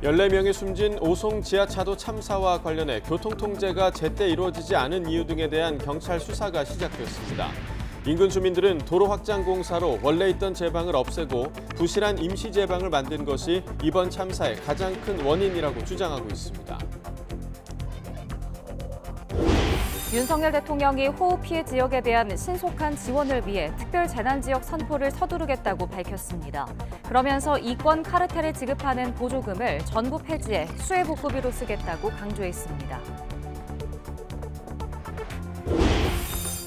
14명이 숨진 오송 지하차도 참사와 관련해 교통통제가 제때 이루어지지 않은 이유 등에 대한 경찰 수사가 시작됐습니다. 인근 주민들은 도로 확장 공사로 원래 있던 제방을 없애고 부실한 임시 제방을 만든 것이 이번 참사의 가장 큰 원인이라고 주장하고 있습니다. 윤석열 대통령이 호우 피해 지역에 대한 신속한 지원을 위해 특별재난지역 선포를 서두르겠다고 밝혔습니다. 그러면서 이권 카르텔에 지급하는 보조금을 전부 폐지해 수해복구비로 쓰겠다고 강조했습니다.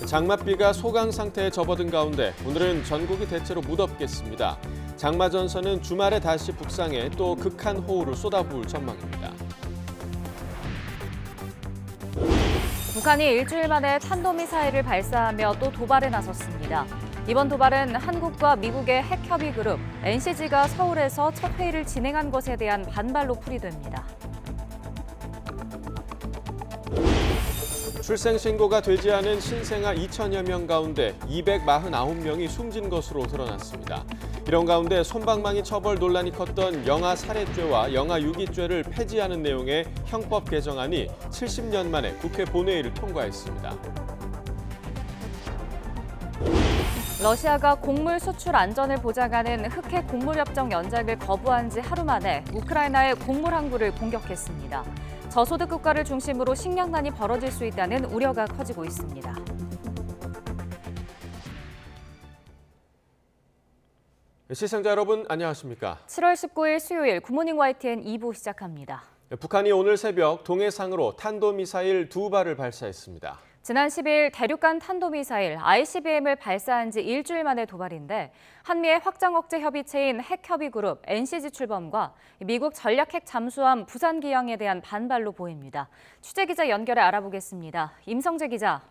장맛비가 소강 상태에 접어든 가운데 오늘은 전국이 대체로 무덥겠습니다. 장마 전선은 주말에 다시 북상해 또 극한 호우를 쏟아부을 전망입니다. 북한이 일주일 만에 탄도미사일을 발사하며 또 도발에 나섰습니다. 이번 도발은 한국과 미국의 핵협의 그룹 NCG가 서울에서 첫 회의를 진행한 것에 대한 반발로 풀이됩니다. 출생신고가 되지 않은 신생아 2천여 명 가운데 249명이 숨진 것으로 드러났습니다. 이런 가운데 솜방망이 처벌 논란이 컸던 영아 살해죄와 영아 유기죄를 폐지하는 내용의 형법 개정안이 70년 만에 국회 본회의를 통과했습니다. 러시아가 곡물 수출 안전을 보장하는 흑해 곡물협정 연장을 거부한 지 하루 만에 우크라이나의 곡물 항구를 공격했습니다. 저소득 국가를 중심으로 식량난이 벌어질 수 있다는 우려가 커지고 있습니다. 시청자 여러분 안녕하십니까? 7월 19일 수요일 굿모닝 YTN 2부 시작합니다. 북한이 오늘 새벽 동해상으로 탄도미사일 2발을 발사했습니다. 지난 10일 대륙간 탄도미사일 ICBM을 발사한 지 일주일 만의 도발인데 한미의 확장 억제 협의체인 핵협의그룹 NCG 출범과 미국 전략핵 잠수함 부산 기항에 대한 반발로 보입니다. 취재기자 연결해 알아보겠습니다. 임성재 기자.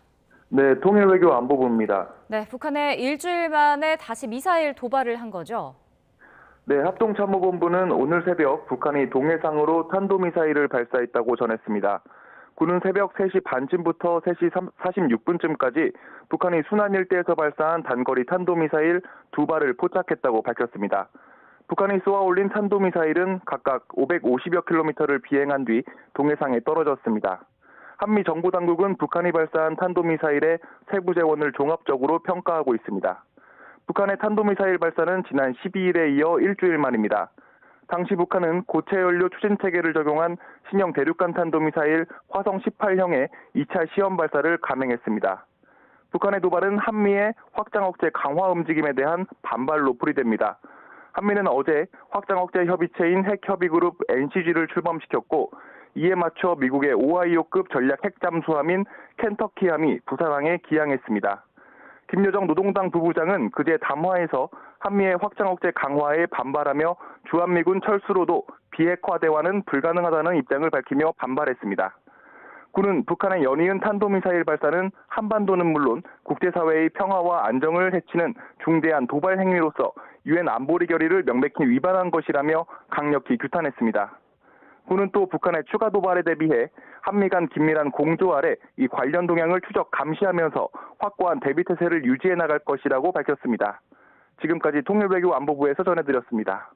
네, 통일외교안보부입니다. 네, 북한의 일주일 만에 다시 미사일 도발을 한 거죠? 네, 합동참모본부는 오늘 새벽 북한이 동해상으로 탄도미사일을 발사했다고 전했습니다. 군은 새벽 3시 반쯤부터 3시 46분쯤까지 북한이 순안 일대에서 발사한 단거리 탄도미사일 2발을 포착했다고 밝혔습니다. 북한이 쏘아올린 탄도미사일은 각각 550여 킬로미터를 비행한 뒤 동해상에 떨어졌습니다. 한미 정보당국은 북한이 발사한 탄도미사일의 세부 재원을 종합적으로 평가하고 있습니다. 북한의 탄도미사일 발사는 지난 12일에 이어 일주일 만입니다. 당시 북한은 고체 연료 추진 체계를 적용한 신형 대륙간 탄도미사일 화성 18형의 2차 시험 발사를 감행했습니다. 북한의 도발은 한미의 확장 억제 강화 움직임에 대한 반발로 풀이됩니다. 한미는 어제 확장 억제 협의체인 핵협의그룹 NCG를 출범시켰고 이에 맞춰 미국의 오하이오급 전략 핵잠수함인 켄터키함이 부산항에 기항했습니다. 김여정 노동당 부부장은 그제 담화에서 한미의 확장 억제 강화에 반발하며 주한미군 철수로도 비핵화 대화는 불가능하다는 입장을 밝히며 반발했습니다. 군은 북한의 연이은 탄도미사일 발사는 한반도는 물론 국제사회의 평화와 안정을 해치는 중대한 도발 행위로서 유엔 안보리 결의를 명백히 위반한 것이라며 강력히 규탄했습니다. 군은 또 북한의 추가 도발에 대비해 한미 간 긴밀한 공조 아래 이 관련 동향을 추적 감시하면서 확고한 대비 태세를 유지해 나갈 것이라고 밝혔습니다. 지금까지 통일외교안보부에서 전해드렸습니다.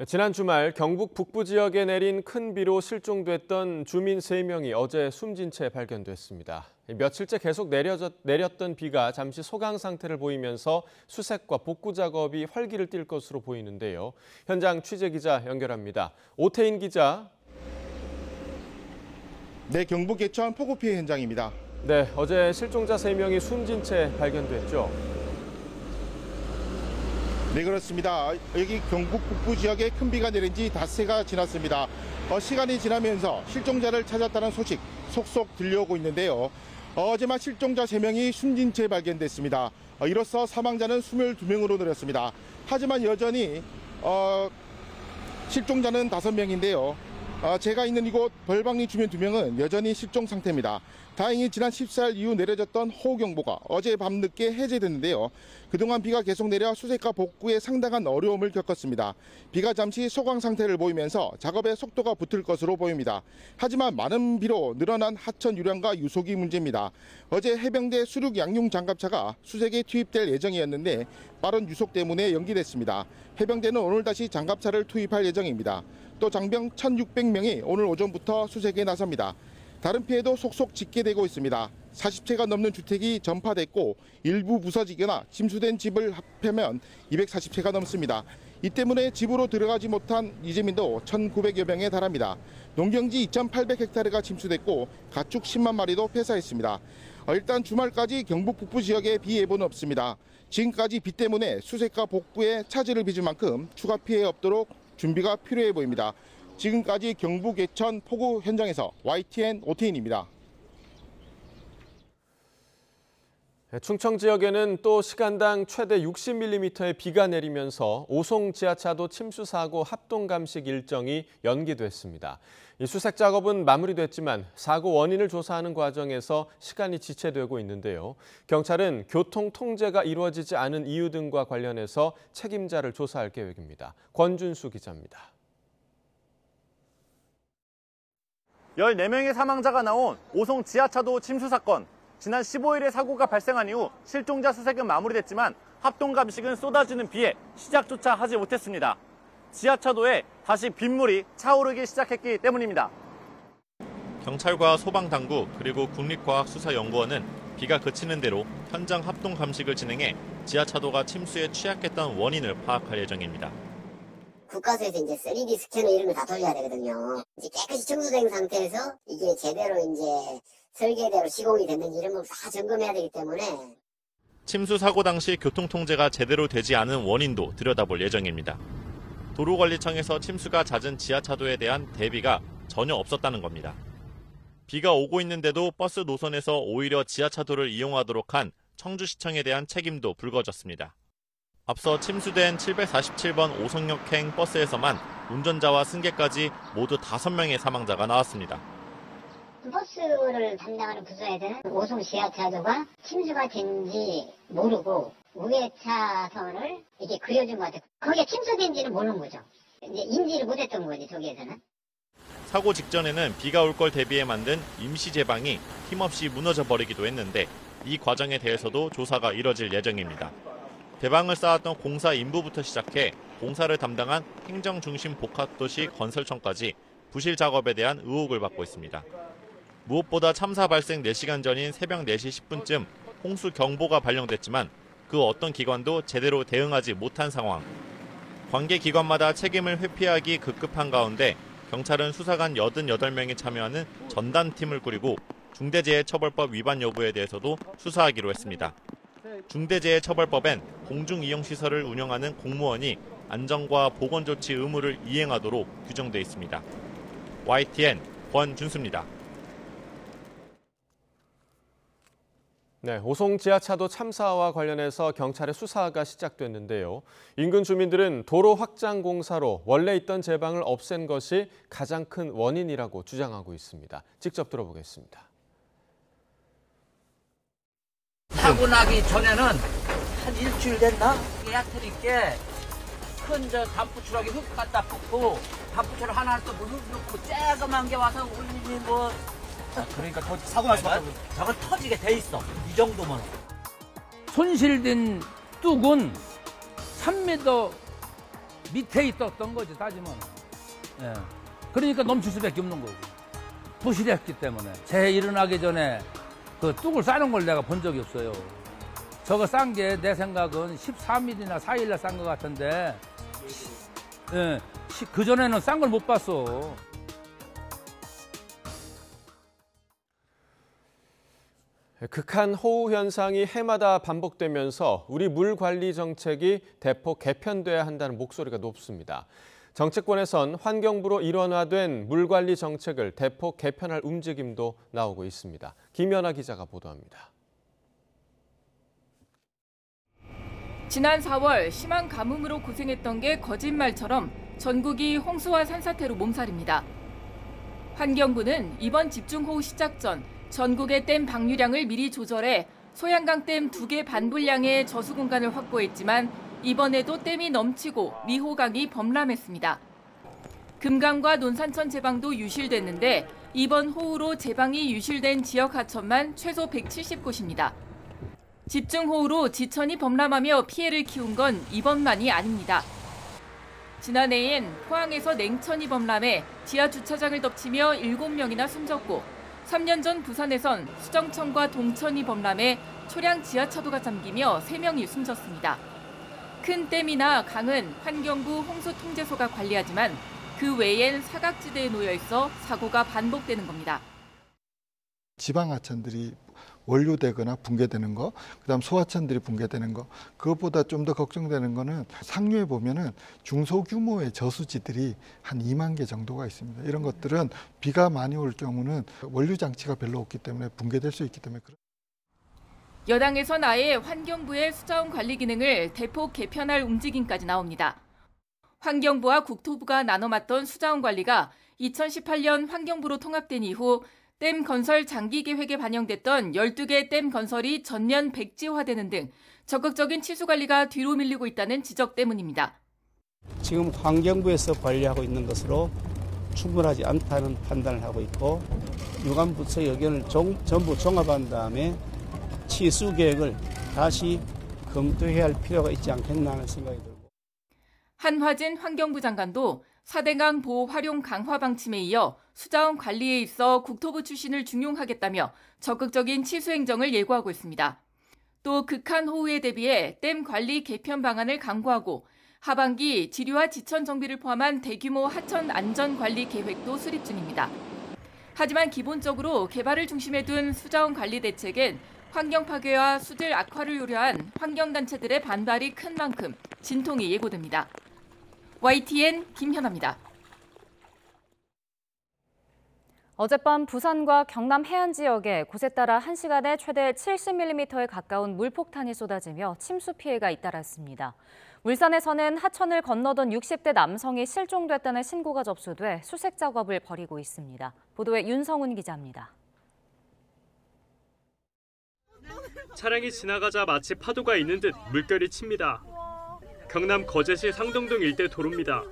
지난 주말 경북 북부 지역에 내린 큰 비로 실종됐던 주민 3명이 어제 숨진 채 발견됐습니다. 며칠째 계속 내렸던 비가 잠시 소강 상태를 보이면서 수색과 복구 작업이 활기를 띨 것으로 보이는데요. 현장 취재기자 연결합니다. 오태인 기자. 네, 경북 예천 폭우 피해 현장입니다. 네, 어제 실종자 3명이 숨진 채 발견됐죠. 네, 그렇습니다. 여기 경북 북부 지역에 큰 비가 내린 지 닷새가 지났습니다. 시간이 지나면서 실종자를 찾았다는 소식 속속 들려오고 있는데요. 어제만 실종자 3명이 숨진 채 발견됐습니다. 이로써 사망자는 22명으로 늘었습니다. 하지만 여전히 실종자는 5명인데요. 제가 있는 이곳 벌방리 주민 2명은 여전히 실종 상태입니다. 다행히 지난 14일 이후 내려졌던 호우경보가 어제 밤늦게 해제됐는데요. 그동안 비가 계속 내려 수색과 복구에 상당한 어려움을 겪었습니다. 비가 잠시 소강 상태를 보이면서 작업에 속도가 붙을 것으로 보입니다. 하지만 많은 비로 늘어난 하천 유량과 유속이 문제입니다. 어제 해병대 수륙 양용 장갑차가 수색에 투입될 예정이었는데 빠른 유속 때문에 연기됐습니다. 해병대는 오늘 다시 장갑차를 투입할 예정입니다. 또 장병 1,600명이 오늘 오전부터 수색에 나섭니다. 다른 피해도 속속 집계되고 있습니다. 40채가 넘는 주택이 전파됐고 일부 부서지거나 침수된 집을 합하면 240채가 넘습니다. 이 때문에 집으로 들어가지 못한 이재민도 1,900여 명에 달합니다. 농경지 2,800헥타르가 침수됐고 가축 10만 마리도 폐사했습니다. 일단 주말까지 경북 북부 지역에 비 예보는 없습니다. 지금까지 비 때문에 수색과 복구에 차질을 빚을 만큼 추가 피해 없도록 준비가 필요해 보입니다. 지금까지 경북 예천 포구 현장에서 YTN 오태인입니다. 충청 지역에는 또 시간당 최대 60mm의 비가 내리면서 오송 지하차도 침수 사고 합동 감식 일정이 연기됐습니다. 이 수색 작업은 마무리됐지만 사고 원인을 조사하는 과정에서 시간이 지체되고 있는데요. 경찰은 교통 통제가 이루어지지 않은 이유 등과 관련해서 책임자를 조사할 계획입니다. 권준수 기자입니다. 14명의 사망자가 나온 오송 지하차도 침수 사건. 지난 15일에 사고가 발생한 이후 실종자 수색은 마무리됐지만 합동 감식은 쏟아지는 비에 시작조차 하지 못했습니다. 지하차도에 다시 빗물이 차오르기 시작했기 때문입니다. 경찰과 소방당국 그리고 국립과학수사연구원은 비가 그치는 대로 현장 합동 감식을 진행해 지하차도가 침수에 취약했던 원인을 파악할 예정입니다. 국가에서 이제 3D 스캐너 이런 거 다 돌려야 되거든요. 이제 깨끗이 청소된 상태에서 이게 제대로 이제 설계대로 시공이 됐는지 이런 걸 다 점검해야 되기 때문에 침수 사고 당시 교통 통제가 제대로 되지 않은 원인도 들여다볼 예정입니다. 도로관리청에서 침수가 잦은 지하차도에 대한 대비가 전혀 없었다는 겁니다. 비가 오고 있는데도 버스 노선에서 오히려 지하차도를 이용하도록 한 청주시청에 대한 책임도 불거졌습니다. 앞서 침수된 747번 오송역행 버스에서만 운전자와 승객까지 모두 5명의 사망자가 나왔습니다. 버스를 담당하는 부서에서는 오송 지하차도가 침수가 된지 모르고 우회 차선을 이렇게 그려준 것 같아요. 거기에 침수된지는 모르는 거죠. 이제 인지를 못했던 거지, 저기에서는. 사고 직전에는 비가 올 걸 대비해 만든 임시 제방이 힘없이 무너져 버리기도 했는데 이 과정에 대해서도 조사가 이뤄질 예정입니다. 대방을 쌓았던 공사 인부부터 시작해 공사를 담당한 행정중심 복합도시 건설청까지 부실 작업에 대한 의혹을 받고 있습니다. 무엇보다 참사 발생 4시간 전인 새벽 4시 10분쯤 홍수 경보가 발령됐지만 그 어떤 기관도 제대로 대응하지 못한 상황. 관계 기관마다 책임을 회피하기 급급한 가운데 경찰은 수사관 88명이 참여하는 전담팀을 꾸리고 중대재해처벌법 위반 여부에 대해서도 수사하기로 했습니다. 중대재해처벌법엔 공중이용시설을 운영하는 공무원이 안전과 보건조치 의무를 이행하도록 규정돼 있습니다. YTN 권준수입니다. 네, 오송 지하차도 참사와 관련해서 경찰의 수사가 시작됐는데요. 인근 주민들은 도로 확장 공사로 원래 있던 제방을 없앤 것이 가장 큰 원인이라고 주장하고 있습니다. 직접 들어보겠습니다. 사고 나기 전에는 한 일주일 됐나? 얕으니까 큰 단풍추락이 흙 갖다 붓고 단풍추락 하나 또 흙 넣고 쬐그만 게 와서 울리니 뭐 그러니까 사고 날 수밖에 없어. 저건 터지게 돼 있어. 이 정도면. 손실된 뚝은 3m 밑에 있었던 거지, 따지면. 예. 그러니까 넘칠 수밖에 없는 거고. 부실했기 때문에. 재해 일어나기 전에 그 뚝을 싸는 걸 내가 본 적이 없어요. 저거 싼 게 내 생각은 13mm나 4일날 싼 것 같은데, 예. 그전에는 싼 걸 못 봤어. 극한 호우 현상이 해마다 반복되면서 우리 물 관리 정책이 대폭 개편돼야 한다는 목소리가 높습니다. 정치권에선 환경부로 일원화된 물 관리 정책을 대폭 개편할 움직임도 나오고 있습니다. 김연아 기자가 보도합니다. 지난 4월 심한 가뭄으로 고생했던 게 거짓말처럼 전국이 홍수와 산사태로 몸살입니다. 환경부는 이번 집중호우 시작 전 전국의 댐 방류량을 미리 조절해 소양강댐 2개 반 분량의 저수 공간을 확보했지만 이번에도 댐이 넘치고 미호강이 범람했습니다. 금강과 논산천 제방도 유실됐는데 이번 호우로 제방이 유실된 지역 하천만 최소 170곳입니다. 집중호우로 지천이 범람하며 피해를 키운 건 이번만이 아닙니다. 지난해엔 포항에서 냉천이 범람해 지하 주차장을 덮치며 7명이나 숨졌고 3년 전 부산에선 수정천과 동천이 범람해 초량 지하차도가 잠기며 3명이 숨졌습니다. 큰 댐이나 강은 환경부 홍수통제소가 관리하지만 그 외엔 사각지대에 놓여 있어 사고가 반복되는 겁니다. 지방하천들이 원류되거나 붕괴되는 거, 그다음 소하천들이 붕괴되는 거, 그것보다 좀 더 걱정되는 거는 상류에 보면은 중소규모의 저수지들이 한 2만 개 정도가 있습니다. 이런 것들은 비가 많이 올 경우는 원류 장치가 별로 없기 때문에 붕괴될 수 있기 때문에. 여당에선 아예 환경부의 수자원 관리 기능을 대폭 개편할 움직임까지 나옵니다. 환경부와 국토부가 나눠 맡던 수자원 관리가 2018년 환경부로 통합된 이후 댐 건설 장기 계획에 반영됐던 12개 댐 건설이 전면 백지화되는 등 적극적인 치수 관리가 뒤로 밀리고 있다는 지적 때문입니다. 지금 환경부에서 관리하고 있는 것으로 충분하지 않다는 판단을 하고 있고 유관부처 의견을 전부 종합한 다음에 치수 계획을 다시 검토해야 할 필요가 있지 않겠나 하는 생각이 들고. 한화진 환경부 장관도 4대강 보호 활용 강화 방침에 이어 수자원 관리에 있어 국토부 출신을 중용하겠다며 적극적인 치수 행정을 예고하고 있습니다. 또 극한 호우에 대비해 댐 관리 개편 방안을 강구하고 하반기 지류와 지천 정비를 포함한 대규모 하천 안전 관리 계획도 수립 중입니다. 하지만 기본적으로 개발을 중심에 둔 수자원 관리 대책엔 환경 파괴와 수질 악화를 우려한 환경단체들의 반발이 큰 만큼 진통이 예고됩니다. YTN 김현아입니다. 어젯밤 부산과 경남 해안 지역에 곳에 따라 1시간에 최대 70mm에 가까운 물폭탄이 쏟아지며 침수 피해가 잇따랐습니다. 울산에서는 하천을 건너던 60대 남성이 실종됐다는 신고가 접수돼 수색 작업을 벌이고 있습니다. 보도에 윤성훈 기자입니다. 차량이 지나가자 마치 파도가 있는 듯 물결이 칩니다. 경남 거제시 상동동 일대 도로입니다.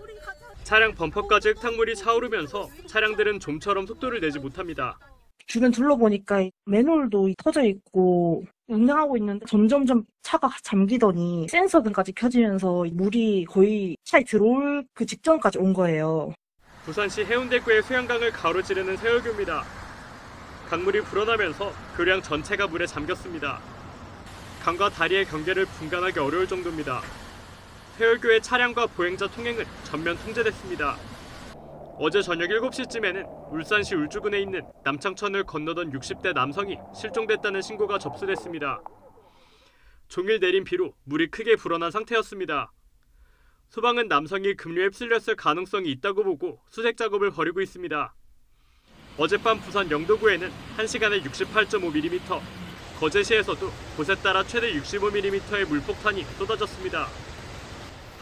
차량 범퍼까지 흙탕물이 차오르면서 차량들은 좀처럼 속도를 내지 못합니다. 주변 둘러보니까 맨홀도 터져 있고 운행하고 있는데 점점점 차가 잠기더니 센서 등까지 켜지면서 물이 거의 차에 들어올 그 직전까지 온 거예요. 부산시 해운대구의 수양강을 가로지르는 세월교입니다. 강물이 불어나면서 교량 전체가 물에 잠겼습니다. 강과 다리의 경계를 분간하기 어려울 정도입니다. 세월교의 차량과 보행자 통행은 전면 통제됐습니다. 어제 저녁 7시쯤에는 울산시 울주군에 있는 남창천을 건너던 60대 남성이 실종됐다는 신고가 접수됐습니다. 종일 내린 비로 물이 크게 불어난 상태였습니다. 소방은 남성이 급류에 휩쓸렸을 가능성이 있다고 보고 수색 작업을 벌이고 있습니다. 어젯밤 부산 영도구에는 1시간에 68.5mm, 거제시에서도 곳에 따라 최대 65mm의 물폭탄이 쏟아졌습니다.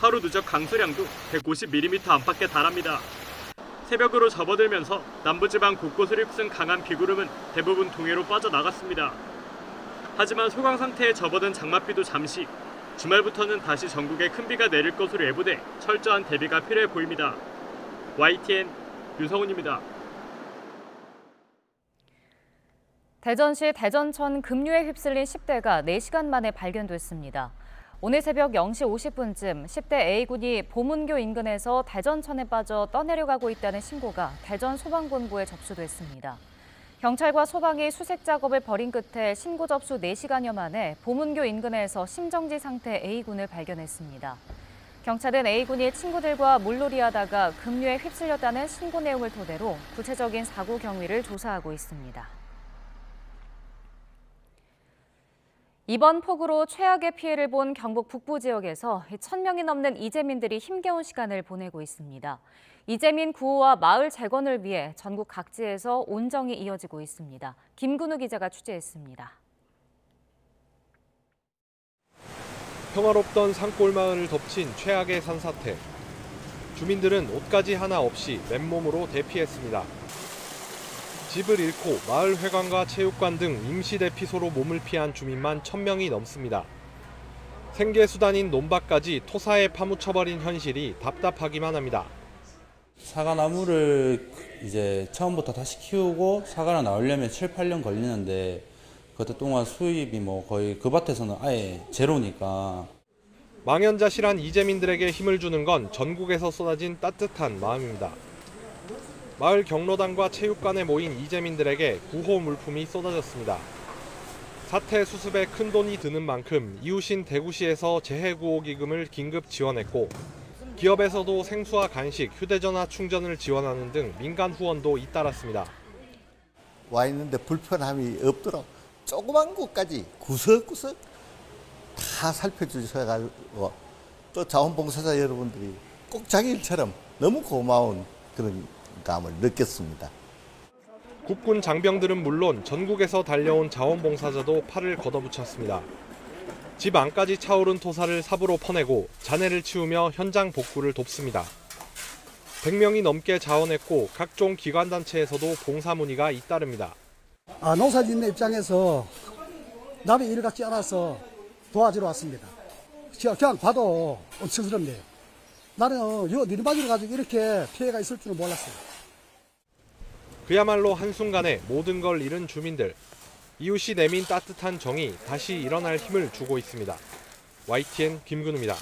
하루 누적 강수량도 150mm 안팎에 달합니다. 새벽으로 접어들면서 남부지방 곳곳을 휩쓴 강한 비구름은 대부분 동해로 빠져나갔습니다. 하지만 소강 상태에 접어든 장맛비도 잠시, 주말부터는 다시 전국에 큰 비가 내릴 것으로 예보돼 철저한 대비가 필요해 보입니다. YTN 윤성훈입니다. 대전시 대전천 급류에 휩쓸린 10대가 4시간 만에 발견됐습니다. 오늘 새벽 0시 50분쯤 10대 A군이 보문교 인근에서 대전천에 빠져 떠내려가고 있다는 신고가 대전 소방본부에 접수됐습니다. 경찰과 소방이 수색 작업을 벌인 끝에 신고 접수 4시간여 만에 보문교 인근에서 심정지 상태 A군을 발견했습니다. 경찰은 A군이 친구들과 물놀이하다가 급류에 휩쓸렸다는 신고 내용을 토대로 구체적인 사고 경위를 조사하고 있습니다. 이번 폭우로 최악의 피해를 본 경북 북부 지역에서 1,000명이 넘는 이재민들이 힘겨운 시간을 보내고 있습니다. 이재민 구호와 마을 재건을 위해 전국 각지에서 온정이 이어지고 있습니다. 김근우 기자가 취재했습니다. 평화롭던 산골 마을을 덮친 최악의 산사태. 주민들은 옷가지 하나 없이 맨몸으로 대피했습니다. 집을 잃고 마을회관과 체육관 등 임시대피소로 몸을 피한 주민만 1,000명이 넘습니다. 생계수단인 논밭까지 토사에 파묻혀버린 현실이 답답하기만 합니다. 사과나무를 이제 처음부터 다시 키우고 사과가 나오려면 7, 8년 걸리는데 그때 동안 수입이 거의 그 밭에서는 아예 제로니까. 망연자실한 이재민들에게 힘을 주는 건 전국에서 쏟아진 따뜻한 마음입니다. 마을 경로당과 체육관에 모인 이재민들에게 구호 물품이 쏟아졌습니다. 사태 수습에 큰 돈이 드는 만큼 이웃인 대구시에서 재해구호기금을 긴급 지원했고 기업에서도 생수와 간식, 휴대전화 충전을 지원하는 등 민간 후원도 잇따랐습니다. 와 있는데 불편함이 없도록 조그만 것까지 구석구석 다 살펴주셔가지고 또 자원봉사자 여러분들이 꼭 자기 일처럼 너무 고마운 그런 감을 느꼈습니다. 국군 장병들은 물론 전국에서 달려온 자원봉사자도 팔을 걷어붙였습니다. 집 안까지 차오른 토사를 삽으로 퍼내고 잔해를 치우며 현장 복구를 돕습니다. 100명이 넘게 자원했고 각종 기관단체에서도 봉사 문의가 잇따릅니다. 농사짓는 입장에서 남의 일 같지 않아서 도와주러 왔습니다. 그냥 봐도 엄청스럽네요. 나는 요 니르마기를 가지고 이렇게 피해가 있을 줄은 몰랐어요. 그야말로 한순간에 모든 걸 잃은 주민들. 이웃이 내민 따뜻한 정이 다시 일어날 힘을 주고 있습니다. YTN 김근우입니다.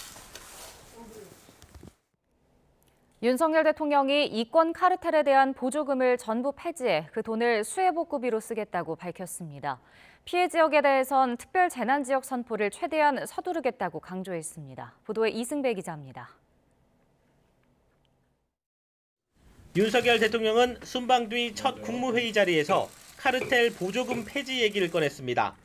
윤석열 대통령이 이권 카르텔에 대한 보조금을 전부 폐지해 그 돈을 수해복구비로 쓰겠다고 밝혔습니다. 피해 지역에 대해선 특별 재난지역 선포를 최대한 서두르겠다고 강조했습니다. 보도에 이승배 기자입니다. 윤석열 대통령은 순방 뒤 첫 국무회의 자리에서 카르텔 보조금 폐지 얘기를 꺼냈습니다.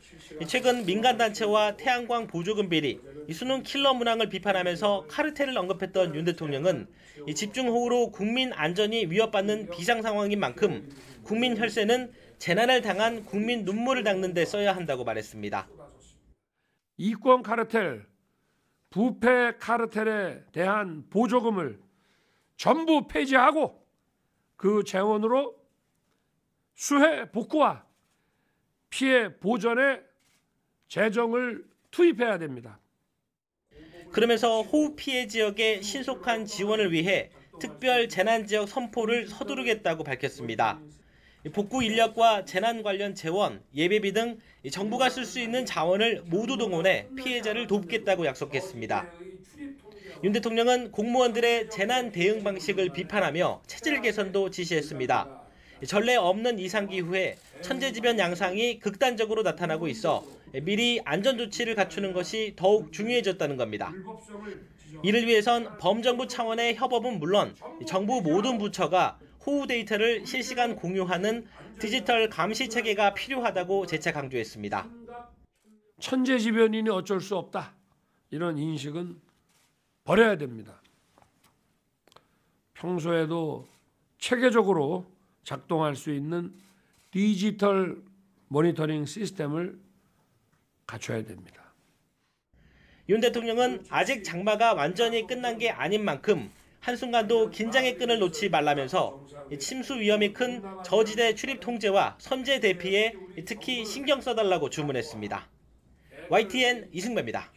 최근 민간단체와 태양광 보조금 비리, 수능 킬러 문항을 비판하면서 카르텔을 언급했던 윤 대통령은 집중호우로 국민 안전이 위협받는 비상 상황인 만큼 국민 혈세는 재난을 당한 국민 눈물을 닦는 데 써야 한다고 말했습니다. 이권 카르텔, 부패 카르텔에 대한 보조금을 전부 폐지하고 그 재원으로 수해 복구와 피해 보전에 재정을 투입해야 됩니다. 그러면서 호우 피해 지역의 신속한 지원을 위해 특별 재난지역 선포를 서두르겠다고 밝혔습니다. 복구 인력과 재난 관련 재원, 예배비 등 정부가 쓸 수 있는 자원을 모두 동원해 피해자를 돕겠다고 약속했습니다. 윤 대통령은 공무원들의 재난 대응 방식을 비판하며 체질 개선도 지시했습니다. 전례 없는 이상기후에 천재지변 양상이 극단적으로 나타나고 있어 미리 안전조치를 갖추는 것이 더욱 중요해졌다는 겁니다. 이를 위해선 범정부 차원의 협업은 물론 정부 모든 부처가 호우 데이터를 실시간 공유하는 디지털 감시 체계가 필요하다고 재차 강조했습니다. 천재지변이니 어쩔 수 없다. 이런 인식은 버려야 됩니다. 평소에도 체계적으로 작동할 수 있는 디지털 모니터링 시스템을 갖춰야 됩니다. 윤 대통령은 아직 장마가 완전히 끝난 게 아닌 만큼 한순간도 긴장의 끈을 놓지 말라면서 침수 위험이 큰 저지대 출입 통제와 선제 대피에 특히 신경 써달라고 주문했습니다. YTN 이승배입니다.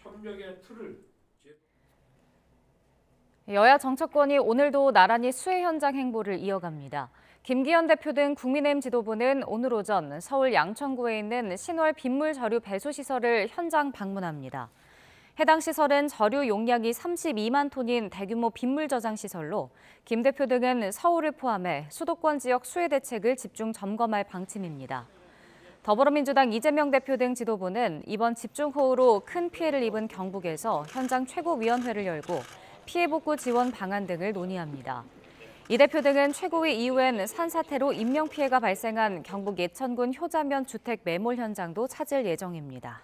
여야 정치권이 오늘도 나란히 수해 현장 행보를 이어갑니다. 김기현 대표 등 국민의힘 지도부는 오늘 오전 서울 양천구에 있는 신월 빗물 저류 배수 시설을 현장 방문합니다. 해당 시설은 저류 용량이 32만 톤인 대규모 빗물 저장 시설로 김 대표 등은 서울을 포함해 수도권 지역 수해 대책을 집중 점검할 방침입니다. 더불어민주당 이재명 대표 등 지도부는 이번 집중호우로 큰 피해를 입은 경북에서 현장 최고위원회를 열고 피해 복구 지원 방안 등을 논의합니다. 이 대표 등은 최고위 이후엔 산사태로 인명피해가 발생한 경북 예천군 효자면 주택 매몰 현장도 찾을 예정입니다.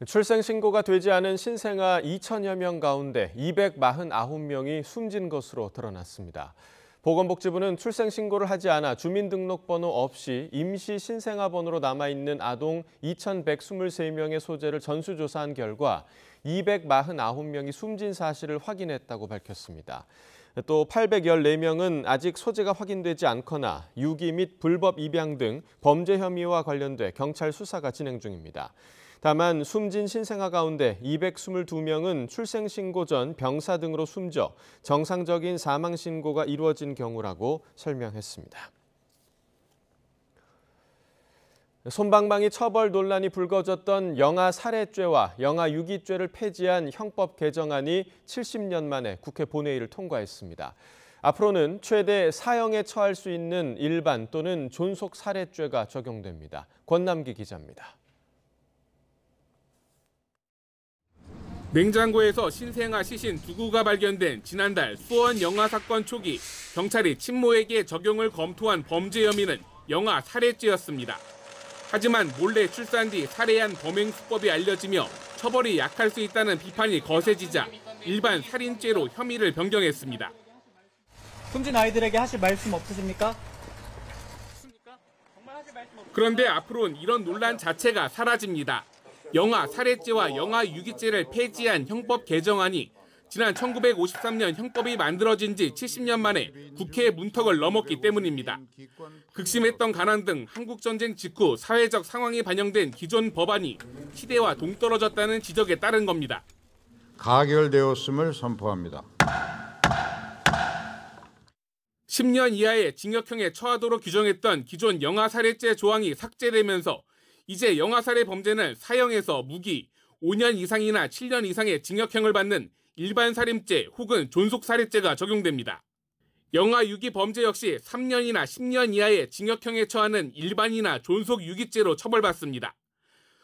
출생신고가 되지 않은 신생아 2천여 명 가운데 249명이 숨진 것으로 드러났습니다. 보건복지부는 출생신고를 하지 않아 주민등록번호 없이 임시 신생아번호로 남아있는 아동 2,123명의 소재를 전수조사한 결과 249명이 숨진 사실을 확인했다고 밝혔습니다. 또 814명은 아직 소재가 확인되지 않거나 유기 및 불법 입양 등 범죄 혐의와 관련돼 경찰 수사가 진행 중입니다. 다만 숨진 신생아 가운데 222명은 출생신고 전 병사 등으로 숨져 정상적인 사망신고가 이루어진 경우라고 설명했습니다. 솜방망이 처벌 논란이 불거졌던 영아 살해죄와 영아 유기죄를 폐지한 형법 개정안이 70년 만에 국회 본회의를 통과했습니다. 앞으로는 최대 사형에 처할 수 있는 일반 또는 존속 살해죄가 적용됩니다. 권남기 기자입니다. 냉장고에서 신생아 시신 2구가 발견된 지난달 수원 영아 사건 초기 경찰이 친모에게 적용을 검토한 범죄 혐의는 영아 살해죄였습니다. 하지만 몰래 출산 뒤 살해한 범행 수법이 알려지며 처벌이 약할 수 있다는 비판이 거세지자 일반 살인죄로 혐의를 변경했습니다. 숨진 아이들에게 하실 말씀 없으십니까? 그런데 앞으로는 이런 논란 자체가 사라집니다. 영아 살해죄와 영아 유기죄를 폐지한 형법 개정안이 지난 1953년 형법이 만들어진 지 70년 만에 국회의 문턱을 넘었기 때문입니다. 극심했던 가난 등 한국전쟁 직후 사회적 상황이 반영된 기존 법안이 시대와 동떨어졌다는 지적에 따른 겁니다. 가결되었음을 선포합니다. 10년 이하의 징역형에 처하도록 규정했던 기존 영아 살해죄 조항이 삭제되면서 이제 영아 살해 범죄는 사형에서 무기, 5년 이상이나 7년 이상의 징역형을 받는 일반 살인죄 혹은 존속 살해죄가 적용됩니다. 영아 유기 범죄 역시 3년이나 10년 이하의 징역형에 처하는 일반이나 존속 유기죄로 처벌받습니다.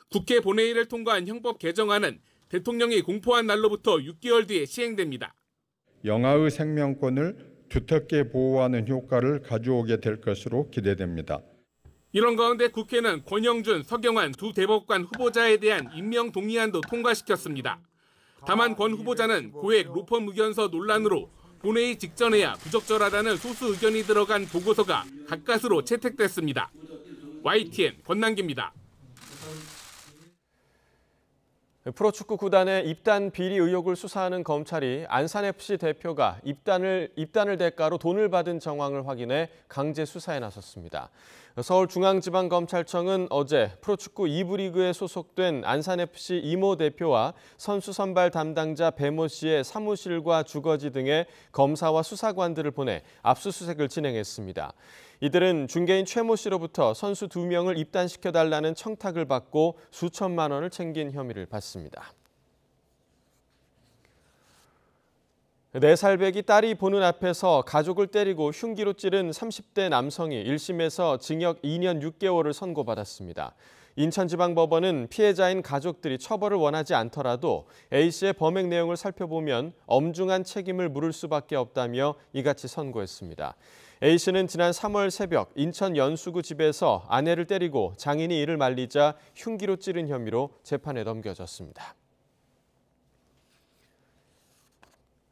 국회 본회의를 통과한 형법 개정안은 대통령이 공포한 날로부터 6개월 뒤에 시행됩니다. 영아의 생명권을 두텁게 보호하는 효과를 가져오게 될 것으로 기대됩니다. 이런 가운데 국회는 권영준, 서경환 두 대법관 후보자에 대한 임명 동의안도 통과시켰습니다. 다만 권 후보자는 고액 로펌 의견서 논란으로 본회의 직전에야 부적절하다는 소수 의견이 들어간 보고서가 가까스로 채택됐습니다. YTN 권남기입니다. 프로축구 구단의 입단 비리 의혹을 수사하는 검찰이 안산FC 대표가 입단을 대가로 돈을 받은 정황을 확인해 강제 수사에 나섰습니다. 서울중앙지방검찰청은 어제 프로축구 2부 리그에 소속된 안산FC 이모 대표와 선수 선발 담당자 배모 씨의 사무실과 주거지 등에 검사와 수사관들을 보내 압수수색을 진행했습니다. 이들은 중개인 최모 씨로부터 선수 2명을 입단시켜달라는 청탁을 받고 수천만 원을 챙긴 혐의를 받습니다. 4살배기 딸이 보는 앞에서 가족을 때리고 흉기로 찌른 30대 남성이 1심에서 징역 2년 6개월을 선고받았습니다. 인천지방법원은 피해자인 가족들이 처벌을 원하지 않더라도 A씨의 범행 내용을 살펴보면 엄중한 책임을 물을 수밖에 없다며 이같이 선고했습니다. A씨는 지난 3월 새벽 인천 연수구 집에서 아내를 때리고 장인이 이를 말리자 흉기로 찌른 혐의로 재판에 넘겨졌습니다.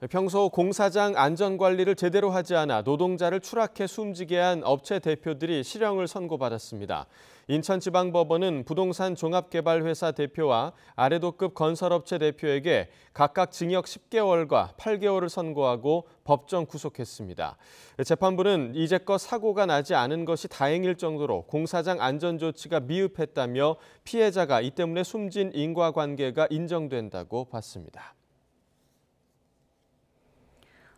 평소 공사장 안전관리를 제대로 하지 않아 노동자를 추락해 숨지게 한 업체 대표들이 실형을 선고받았습니다. 인천지방법원은 부동산 종합개발회사 대표와 아래도급 건설업체 대표에게 각각 징역 10개월과 8개월을 선고하고 법정 구속했습니다. 재판부는 이제껏 사고가 나지 않은 것이 다행일 정도로 공사장 안전조치가 미흡했다며 피해자가 이 때문에 숨진 인과관계가 인정된다고 봤습니다.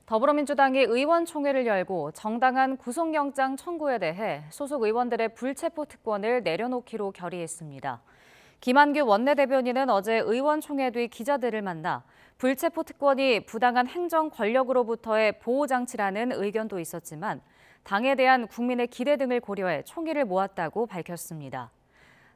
더불어민주당이 의원총회를 열고 정당한 구속영장 청구에 대해 소속 의원들의 불체포 특권을 내려놓기로 결의했습니다. 김한규 원내대변인은 어제 의원총회 뒤 기자들을 만나 불체포 특권이 부당한 행정 권력으로부터의 보호장치라는 의견도 있었지만 당에 대한 국민의 기대 등을 고려해 총의를 모았다고 밝혔습니다.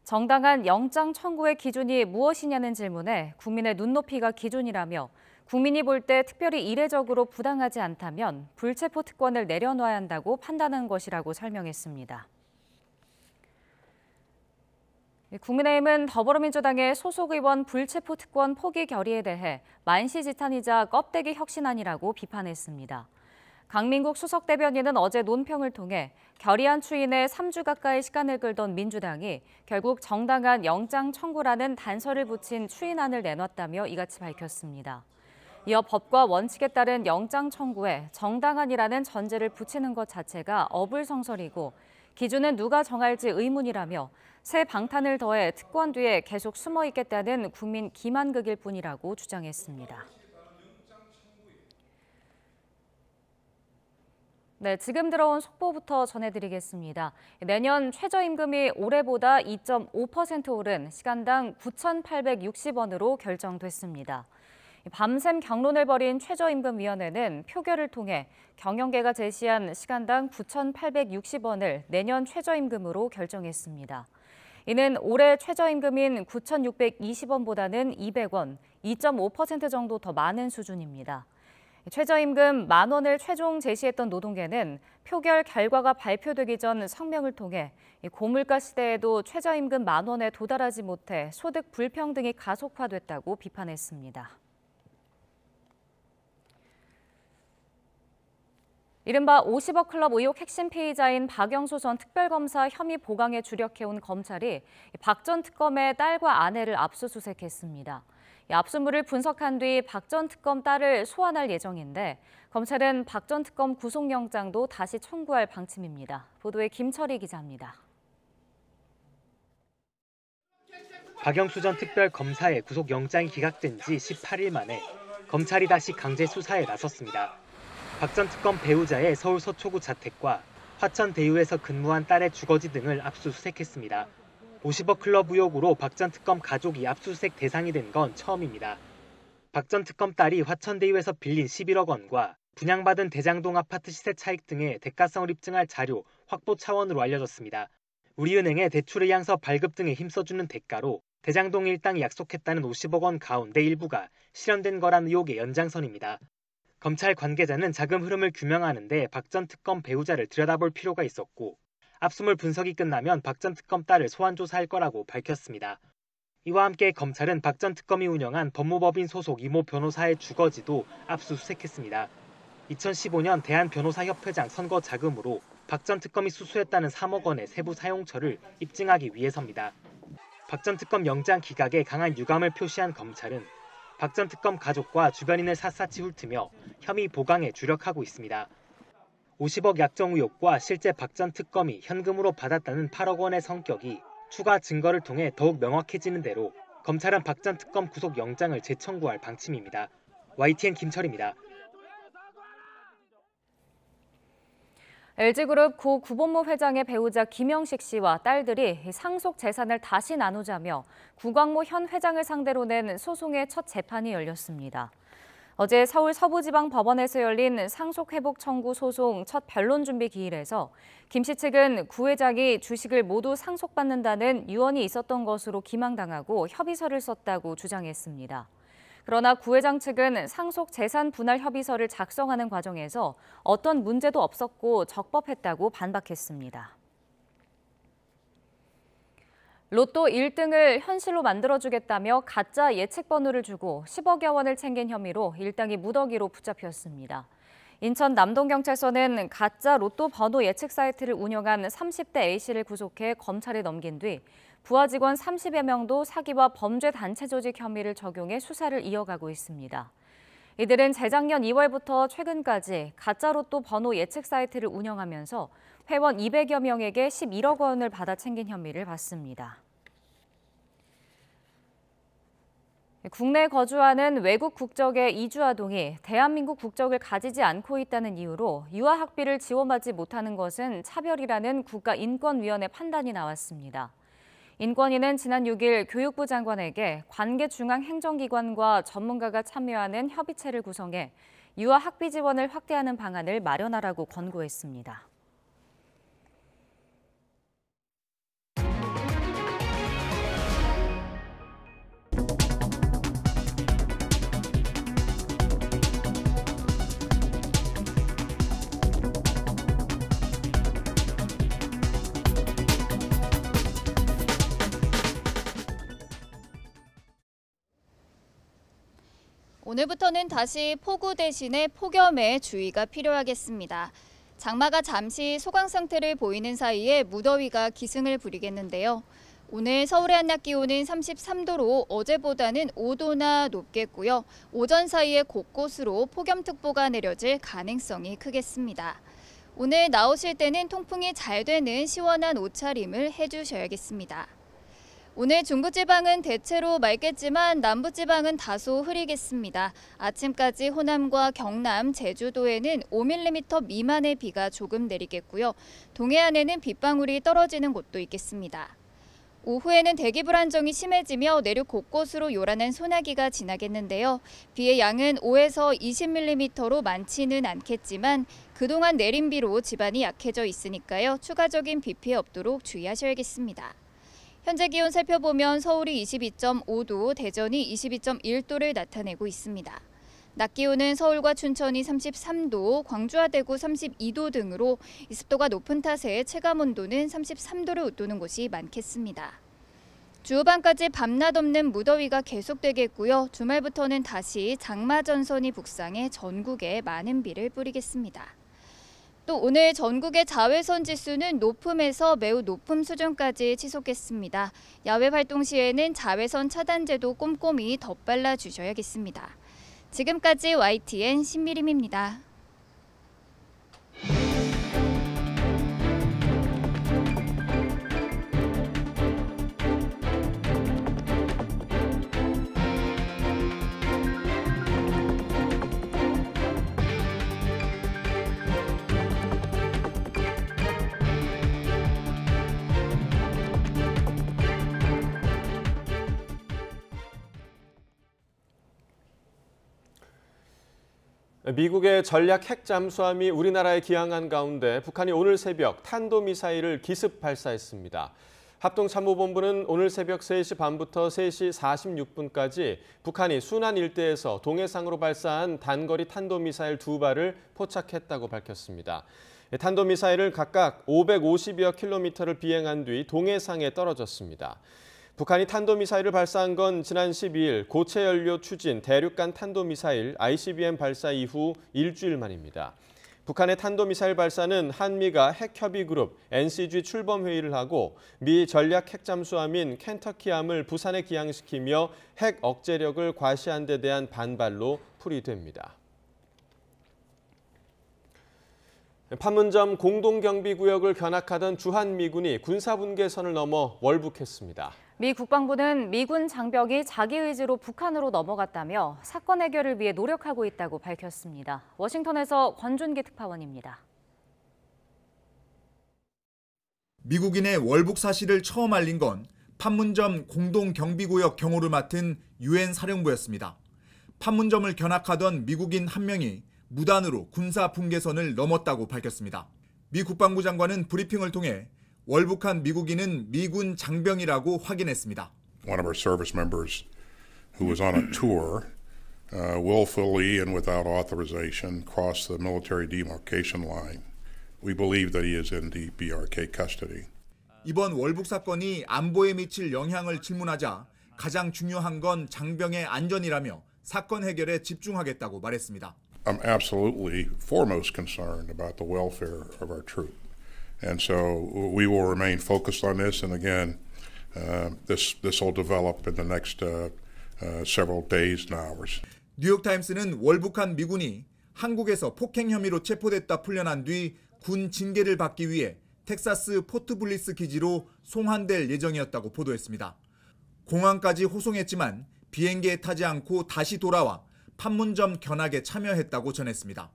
정당한 영장 청구의 기준이 무엇이냐는 질문에 국민의 눈높이가 기준이라며 국민이 볼 때 특별히 이례적으로 부당하지 않다면 불체포 특권을 내려놔야 한다고 판단한 것이라고 설명했습니다. 국민의힘은 더불어민주당의 소속 의원 불체포 특권 포기 결의에 대해 만시지탄이자 껍데기 혁신안이라고 비판했습니다. 강민국 수석 대변인은 어제 논평을 통해 결의안 추인에 3주 가까이 시간을 끌던 민주당이 결국 정당한 영장 청구라는 단서를 붙인 추인안을 내놨다며 이같이 밝혔습니다. 이어 법과 원칙에 따른 영장 청구에 정당한이라는 전제를 붙이는 것 자체가 어불성설이고 기준은 누가 정할지 의문이라며 새 방탄을 더해 특권 뒤에 계속 숨어 있겠다는 국민 기만극일 뿐이라고 주장했습니다. 네, 지금 들어온 속보부터 전해드리겠습니다. 내년 최저임금이 올해보다 2.5% 오른 시간당 9,860원으로 결정됐습니다. 밤샘 경론을 벌인 최저임금위원회는 표결을 통해 경영계가 제시한 시간당 9,860원을 내년 최저임금으로 결정했습니다. 이는 올해 최저임금인 9,620원보다는 200원, 2.5% 정도 더 많은 수준입니다. 최저임금 10,000원을 최종 제시했던 노동계는 표결 결과가 발표되기 전 성명을 통해 고물가 시대에도 최저임금 10,000원에 도달하지 못해 소득 불평등이 가속화됐다고 비판했습니다. 이른바 50억 클럽 의혹 핵심 피의자인 박영수 전 특별검사 혐의 보강에 주력해온 검찰이 박 전 특검의 딸과 아내를 압수수색했습니다. 압수물을 분석한 뒤 박 전 특검 딸을 소환할 예정인데 검찰은 박 전 특검 구속영장도 다시 청구할 방침입니다. 보도에 김철희 기자입니다. 박영수 전 특별검사의 구속영장이 기각된 지 18일 만에 검찰이 다시 강제 수사에 나섰습니다. 박 전 특검 배우자의 서울 서초구 자택과 화천 대유에서 근무한 딸의 주거지 등을 압수수색했습니다. 50억 클럽 의혹으로 박 전 특검 가족이 압수수색 대상이 된 건 처음입니다. 박 전 특검 딸이 화천대유에서 빌린 11억 원과 분양받은 대장동 아파트 시세 차익 등의 대가성을 입증할 자료 확보 차원으로 알려졌습니다. 우리은행에 대출의 양서 발급 등에 힘써주는 대가로 대장동 일당이 약속했다는 50억 원 가운데 일부가 실현된 거란 의혹의 연장선입니다. 검찰 관계자는 자금 흐름을 규명하는 데 박 전 특검 배우자를 들여다볼 필요가 있었고 압수물 분석이 끝나면 박 전 특검 딸을 소환 조사할 거라고 밝혔습니다. 이와 함께 검찰은 박 전 특검이 운영한 법무법인 소속 이모 변호사의 주거지도 압수수색했습니다. 2015년 대한변호사협회장 선거 자금으로 박 전 특검이 수수했다는 3억 원의 세부 사용처를 입증하기 위해서입니다. 박 전 특검 영장 기각에 강한 유감을 표시한 검찰은 박 전 특검 가족과 주변인을 샅샅이 훑으며 혐의 보강에 주력하고 있습니다. 50억 약정 의혹과 실제 박 전 특검이 현금으로 받았다는 8억 원의 성격이 추가 증거를 통해 더욱 명확해지는 대로 검찰은 박 전 특검 구속 영장을 재청구할 방침입니다. YTN 김철입니다. LG그룹 고 구본무 회장의 배우자 김영식 씨와 딸들이 상속 재산을 다시 나누자며 구광모 현 회장을 상대로 낸 소송의 첫 재판이 열렸습니다. 어제 서울 서부지방법원에서 열린 상속회복 청구 소송 첫 변론 준비 기일에서 김 씨 측은 구 회장이 주식을 모두 상속받는다는 유언이 있었던 것으로 기망당하고 협의서를 썼다고 주장했습니다. 그러나 구 회장 측은 상속 재산 분할 협의서를 작성하는 과정에서 어떤 문제도 없었고 적법했다고 반박했습니다. 로또 1등을 현실로 만들어주겠다며 가짜 예측 번호를 주고 10억여 원을 챙긴 혐의로 일당이 무더기로 붙잡혔습니다. 인천 남동경찰서는 가짜 로또 번호 예측 사이트를 운영한 30대 A씨를 구속해 검찰에 넘긴 뒤 부하 직원 30여 명도 사기와 범죄 단체 조직 혐의를 적용해 수사를 이어가고 있습니다. 이들은 재작년 2월부터 최근까지 가짜 로또 번호 예측 사이트를 운영하면서 회원 200여 명에게 11억 원을 받아 챙긴 혐의를 받습니다. 국내에 거주하는 외국 국적의 이주 아동이 대한민국 국적을 가지지 않고 있다는 이유로 유아학비를 지원받지 못하는 것은 차별이라는 국가인권위원회 판단이 나왔습니다. 인권위는 지난 6일 교육부 장관에게 관계 중앙 행정기관과 전문가가 참여하는 협의체를 구성해 유아학비 지원을 확대하는 방안을 마련하라고 권고했습니다. 오늘부터는 다시 폭우 대신에 폭염에 주의가 필요하겠습니다. 장마가 잠시 소강 상태를 보이는 사이에 무더위가 기승을 부리겠는데요. 오늘 서울의 한낮 기온은 33도로 어제보다는 5도나 높겠고요. 오전 사이에 곳곳으로 폭염특보가 내려질 가능성이 크겠습니다. 오늘 나오실 때는 통풍이 잘 되는 시원한 옷차림을 해주셔야겠습니다. 오늘 중부지방은 대체로 맑겠지만 남부지방은 다소 흐리겠습니다. 아침까지 호남과 경남, 제주도에는 5mm 미만의 비가 조금 내리겠고요. 동해안에는 빗방울이 떨어지는 곳도 있겠습니다. 오후에는 대기 불안정이 심해지며 내륙 곳곳으로 요란한 소나기가 지나겠는데요. 비의 양은 5에서 20mm로 많지는 않겠지만 그동안 내린 비로 집안이 약해져 있으니까요. 추가적인 비 피해 없도록 주의하셔야겠습니다. 현재 기온 살펴보면 서울이 22.5도, 대전이 22.1도를 나타내고 있습니다. 낮 기온은 서울과 춘천이 33도, 광주와 대구 32도 등으로 습도가 높은 탓에 체감온도는 33도를 웃도는 곳이 많겠습니다. 주 후반까지 밤낮 없는 무더위가 계속되겠고요. 주말부터는 다시 장마 전선이 북상해 전국에 많은 비를 뿌리겠습니다. 또 오늘 전국의 자외선 지수는 높음에서 매우 높음 수준까지 치솟겠습니다. 야외 활동 시에는 자외선 차단제도 꼼꼼히 덧발라 주셔야겠습니다. 지금까지 YTN 신미림입니다. 미국의 전략 핵 잠수함이 우리나라에 기항한 가운데 북한이 오늘 새벽 탄도미사일을 기습 발사했습니다. 합동참모본부는 오늘 새벽 3시 반부터 3시 46분까지 북한이 순안 일대에서 동해상으로 발사한 단거리 탄도미사일 2발을 포착했다고 밝혔습니다. 탄도미사일을 각각 550여 킬로미터를 비행한 뒤 동해상에 떨어졌습니다. 북한이 탄도미사일을 발사한 건 지난 12일 고체 연료 추진 대륙간 탄도미사일 ICBM 발사 이후 일주일 만입니다. 북한의 탄도미사일 발사는 한미가 핵협의그룹 NCG 출범회의를 하고 미 전략 핵잠수함인 켄터키함을 부산에 기항시키며 핵 억제력을 과시한 데 대한 반발로 풀이됩니다. 판문점 공동경비구역을 견학하던 주한미군이 군사분계선을 넘어 월북했습니다. 미 국방부는 미군 장벽이 자기 의지로 북한으로 넘어갔다며 사건 해결을 위해 노력하고 있다고 밝혔습니다. 워싱턴에서 권준기 특파원입니다. 미국인의 월북 사실을 처음 알린 건 판문점 공동경비구역 경호를 맡은 유엔 사령부였습니다. 판문점을 견학하던 미국인 한 명이 무단으로 군사 분계선을 넘었다고 밝혔습니다. 미 국방부 장관은 브리핑을 통해 월북한 미국인은 미군 장병이라고 확인했습니다. One of our service members who was on a tour willfully and without authorization crossed the military demarcation line. We believe that he is in the BRK custody. 이번 월북 사건이 안보에 미칠 영향을 질문하자 가장 중요한 건 장병의 안전이라며 사건 해결에 집중하겠다고 말했습니다. I'm absolutely foremost concerned about the welfare of our troops. And so we will remain focused on this. And again, this will develop in the next several days and hours. 뉴욕타임스는 월북한 미군이 한국에서 폭행 혐의로 체포됐다 풀려난 뒤 군 징계를 받기 위해 텍사스 포트블리스 기지로 송환될 예정이었다고 보도했습니다. 공항까지 호송했지만 비행기에 타지 않고 다시 돌아와 판문점 견학에 참여했다고 전했습니다.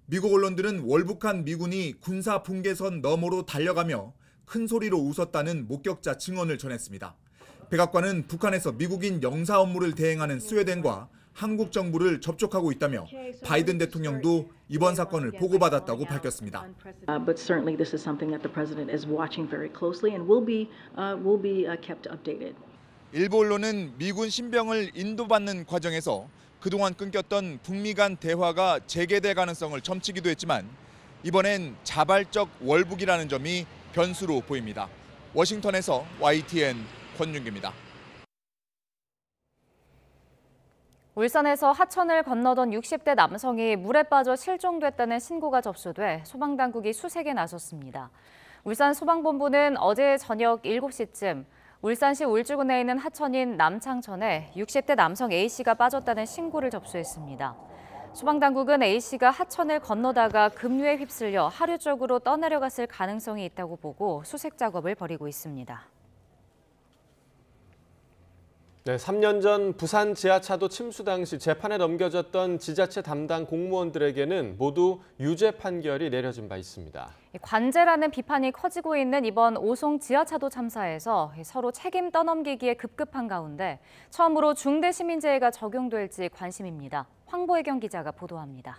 미국 언론들은 월북한 미군이 군사 분계선 너머로 달려가며 큰 소리로 웃었다는 목격자 증언을 전했습니다. 백악관은 북한에서 미국인 영사 업무를 대행하는 스웨덴과 한국 정부를 접촉하고 있다며 바이든 대통령도 이번 사건을 보고받았다고 밝혔습니다. But certainly this is something that the president is watching very closely and will be kept updated. 일부 언론은 미군 신병을 인도받는 과정에서 그동안 끊겼던 북미 간 대화가 재개될 가능성을 점치기도 했지만 이번엔 자발적 월북이라는 점이 변수로 보입니다. 워싱턴에서 YTN 권윤기입니다. 울산에서 하천을 건너던 60대 남성이 물에 빠져 실종됐다는 신고가 접수돼 소방당국이 수색에 나섰습니다. 울산 소방본부는 어제 저녁 7시쯤 울산시 울주군에 있는 하천인 남창천에 60대 남성 A씨가 빠졌다는 신고를 접수했습니다. 소방당국은 A씨가 하천을 건너다가 급류에 휩쓸려 하류 쪽으로 떠내려갔을 가능성이 있다고 보고 수색 작업을 벌이고 있습니다. 네, 3년 전 부산 지하차도 침수 당시 재판에 넘겨졌던 지자체 담당 공무원들에게는 모두 유죄 판결이 내려진 바 있습니다. 관제라는 비판이 커지고 있는 이번 오송 지하차도 참사에서 서로 책임 떠넘기기에 급급한 가운데 처음으로 중대시민재해가 적용될지 관심입니다. 황보혜경 기자가 보도합니다.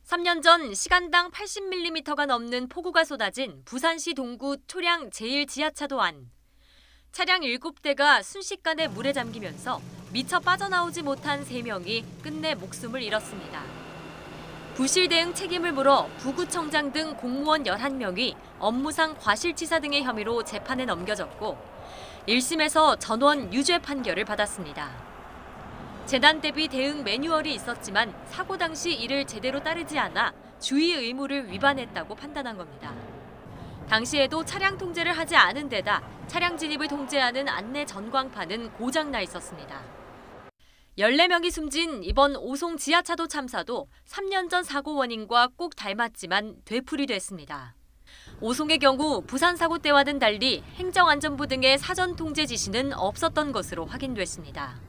3년 전 시간당 80mm가 넘는 폭우가 쏟아진 부산시 동구 초량 제1지하차도 안. 차량 7대가 순식간에 물에 잠기면서 미처 빠져나오지 못한 3명이 끝내 목숨을 잃었습니다. 부실 대응 책임을 물어 부구청장 등 공무원 11명이 업무상 과실치사 등의 혐의로 재판에 넘겨졌고 1심에서 전원 유죄 판결을 받았습니다. 재난 대비 대응 매뉴얼이 있었지만 사고 당시 이를 제대로 따르지 않아 주의 의무를 위반했다고 판단한 겁니다. 당시에도 차량 통제를 하지 않은 데다 차량 진입을 통제하는 안내 전광판은 고장나 있었습니다. 14명이 숨진 이번 오송 지하차도 참사도 3년 전 사고 원인과 꼭 닮았지만 되풀이됐습니다. 오송의 경우 부산 사고 때와는 달리 행정안전부 등의 사전 통제 지시는 없었던 것으로 확인됐습니다.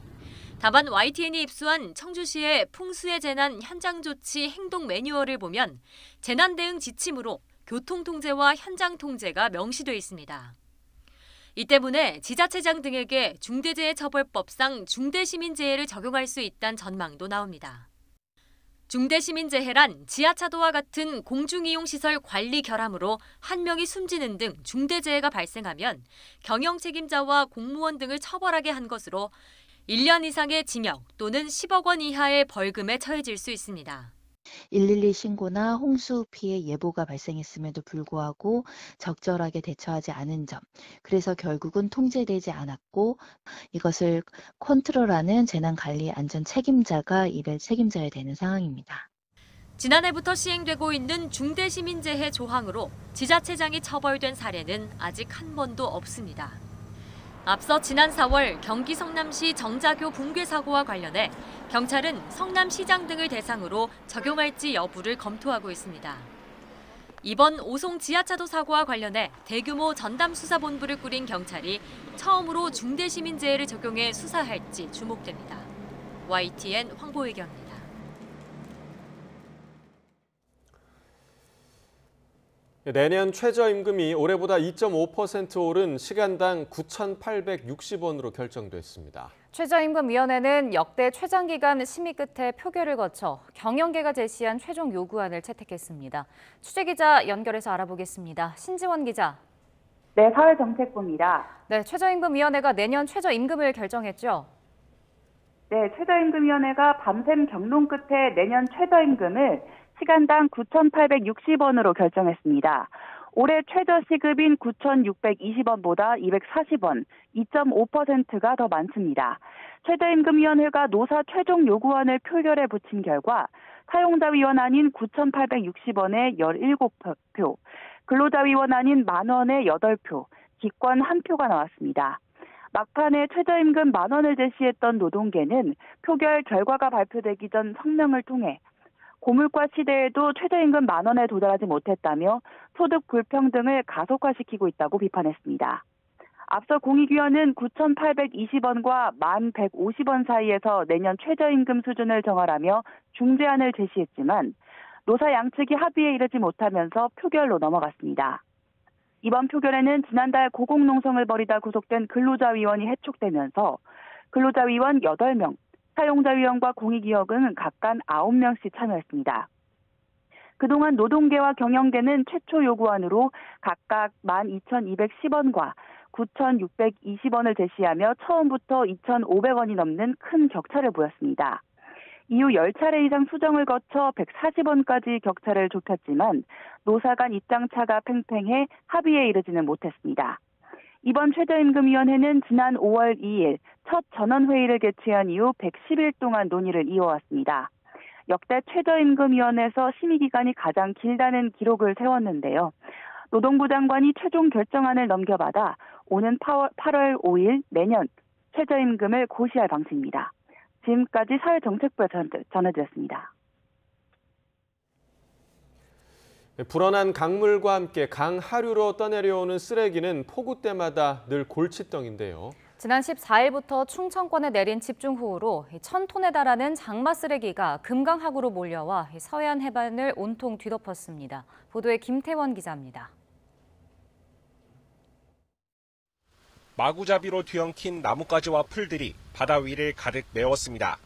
다만 YTN이 입수한 청주시의 풍수의 재난 현장 조치 행동 매뉴얼을 보면 재난 대응 지침으로 교통 통제와 현장 통제가 명시돼 있습니다. 이 때문에 지자체장 등에게 중대재해처벌법상 중대시민재해를 적용할 수 있다는 전망도 나옵니다. 중대시민재해란 지하차도와 같은 공중이용시설 관리 결함으로 한 명이 숨지는 등 중대재해가 발생하면 경영책임자와 공무원 등을 처벌하게 한 것으로 1년 이상의 징역 또는 10억 원 이하의 벌금에 처해질 수 있습니다. 112 신고나 홍수 피해 예보가 발생했음에도 불구하고 적절하게 대처하지 않은 점, 그래서 결국은 통제되지 않았고 이것을 컨트롤하는 재난관리 안전 책임자가 이를 책임져야 되는 상황입니다. 지난해부터 시행되고 있는 중대시민재해 조항으로 지자체장이 처벌된 사례는 아직 한 번도 없습니다. 앞서 지난 4월 경기 성남시 정자교 붕괴 사고와 관련해 경찰은 성남시장 등을 대상으로 적용할지 여부를 검토하고 있습니다. 이번 오송 지하차도 사고와 관련해 대규모 전담수사본부를 꾸린 경찰이 처음으로 중대시민재해를 적용해 수사할지 주목됩니다. YTN 황보혜경입니다. 내년 최저임금이 올해보다 2.5% 오른 시간당 9,860원으로 결정됐습니다. 최저임금위원회는 역대 최장기간 심의 끝에 표결을 거쳐 경영계가 제시한 최종 요구안을 채택했습니다. 취재기자 연결해서 알아보겠습니다. 신지원 기자. 네, 사회정책부입니다. 네, 최저임금위원회가 내년 최저임금을 결정했죠? 네, 최저임금위원회가 밤샘 경론 끝에 내년 최저임금을 시간당 9,860원으로 결정했습니다. 올해 최저시급인 9,620원보다 240원, 2.5%가 더 많습니다. 최저임금위원회가 노사 최종 요구안을 표결에 붙인 결과 사용자 위원안인 9,860원에 17표, 근로자 위원안인 만원에 8표, 기권 1표가 나왔습니다. 막판에 최저임금 만원을 제시했던 노동계는 표결 결과가 발표되기 전 성명을 통해 고물가 시대에도 최저임금 만원에 도달하지 못했다며 소득 불평등을 가속화시키고 있다고 비판했습니다. 앞서 공익위원은 9,820원과 1,150원 사이에서 내년 최저임금 수준을 정하라며 중재안을 제시했지만 노사 양측이 합의에 이르지 못하면서 표결로 넘어갔습니다. 이번 표결에는 지난달 고공농성을 벌이다 구속된 근로자위원이 해촉되면서 근로자위원 8명, 사용자위원과 공익위원은 각각 9명씩 참여했습니다. 그동안 노동계와 경영계는 최초 요구안으로 각각 12,210원과 9,620원을 제시하며 처음부터 2,500원이 넘는 큰 격차를 보였습니다. 이후 10차례 이상 수정을 거쳐 140원까지 격차를 좁혔지만 노사 간 입장차가 팽팽해 합의에 이르지는 못했습니다. 이번 최저임금위원회는 지난 5월 2일 첫 전원회의를 개최한 이후 110일 동안 논의를 이어왔습니다. 역대 최저임금위원회에서 심의기간이 가장 길다는 기록을 세웠는데요. 노동부 장관이 최종 결정안을 넘겨받아 오는 8월 5일 내년 최저임금을 고시할 방침입니다. 지금까지 사회정책부에서 전해드렸습니다. 불어난 강물과 함께 강 하류로 떠내려오는 쓰레기는 폭우 때마다 늘 골칫덩인데요. 지난 14일부터 충청권에 내린 집중호우로 1,000톤에 달하는 장마 쓰레기가 금강하구로 몰려와 서해안 해변을 온통 뒤덮었습니다. 보도에 김태원 기자입니다. 마구잡이로 뒤엉킨 나뭇가지와 풀들이 바다 위를 가득 메웠습니다.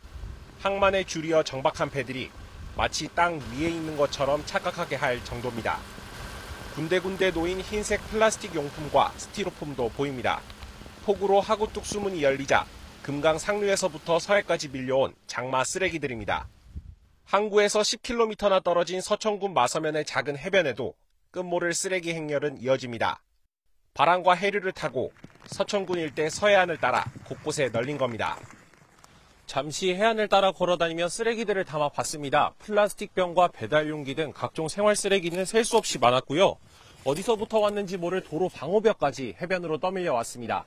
항만에 줄이어 정박한 배들이 마치 땅 위에 있는 것처럼 착각하게 할 정도입니다. 군데군데 놓인 흰색 플라스틱 용품과 스티로폼도 보입니다. 폭우로 하구 뚝수문이 열리자 금강 상류에서부터 서해까지 밀려온 장마 쓰레기들입니다. 항구에서 10km나 떨어진 서천군 마서면의 작은 해변에도 끝모를 쓰레기 행렬은 이어집니다. 바람과 해류를 타고 서천군 일대 서해안을 따라 곳곳에 널린 겁니다. 잠시 해안을 따라 걸어다니며 쓰레기들을 담아 봤습니다. 플라스틱 병과 배달용기 등 각종 생활 쓰레기는 셀 수 없이 많았고요. 어디서부터 왔는지 모를 도로 방호벽까지 해변으로 떠밀려 왔습니다.